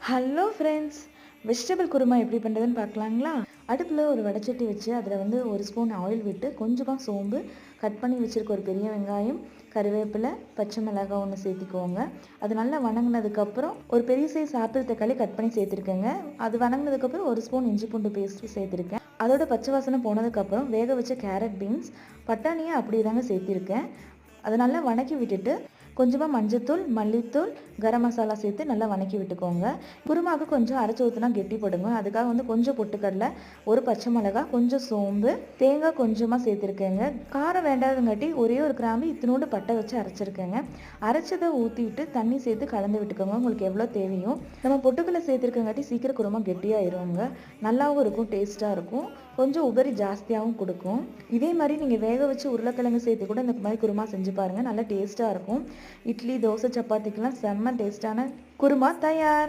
Hello friends, vegetable kurma எப்படி பண்ணுறதுன்னு பார்க்கலாங்களா? அடுப்பில் ஒரு வடைச்சட்டி வச்சு அதில் வந்து ஒரு ஸ்பூன் ஆயில் விட்டு கொஞ்சமாக சோம்பு, கட் பண்ணி வச்சுருக்க ஒரு பெரிய வெங்காயம், கருவேப்பிலை, பச்சை மிளகாய் ஒன்று சேர்த்திக்கோங்க. அது நல்லா வணங்கினதுக்கப்புறம் ஒரு பெரிய சைஸ் ஆப்பிள் தக்காளி கட் பண்ணி சேர்த்துருக்கேங்க. அது வணங்கினதுக்கப்புறம் ஒரு ஸ்பூன் இஞ்சி பூண்டு பேஸ்ட்டு சேர்த்துருக்கேன். அதோட பச்சை வாசனை போனதுக்கப்புறம் வேக வச்ச கேரட், பீன்ஸ், பட்டாணியை அப்படியே தாங்க சேர்த்திருக்கேன். அதை நல்லா வணக்கி விட்டுட்டு கொஞ்சமாக மஞ்சத்தூள், மல்லித்தூள், கரம் மசாலா சேர்த்து நல்லா வணக்கி விட்டுக்கோங்க. குருமாவுக்கு கொஞ்சம் அரைச்சி ஊற்றினா கெட்டி போடுங்க. அதுக்காக வந்து கொஞ்சம் பொட்டுக்கடலை, ஒரு பச்சை மிளகா, கொஞ்சம் சோம்பு, தேங்காய் கொஞ்சமாக சேர்த்துருக்கேங்க. காரம் வேண்டாதங்காட்டி ஒரே ஒரு கிராம்பு இத்தினோண்டு பட்டை வச்சு அரைச்சிருக்கேங்க. அரைச்சதை ஊற்றிவிட்டு தண்ணி சேர்த்து கலந்து விட்டுக்கோங்க. உங்களுக்கு எவ்வளோ தேவையும். நம்ம பொட்டுக்கடலை சேர்த்துருக்கங்காட்டி சீக்கிரம் குருமா கெட்டியாயிருங்க. நல்லாவும் இருக்கும், டேஸ்ட்டாக இருக்கும், கொஞ்சம் உபரி ஜாஸ்தியாகவும் கொடுக்கும். இதே மாதிரி நீங்கள் வேக வச்சு உருளைக்கிழங்கு சேர்த்து கூட இந்த மாதிரி குருமா செஞ்சு பாருங்கள். நல்லா டேஸ்ட்டாக இருக்கும். இட்லி, தோசை, சப்பாத்திக்கெல்லாம் செம்ம டேஸ்ட்டான குருமா தயார்.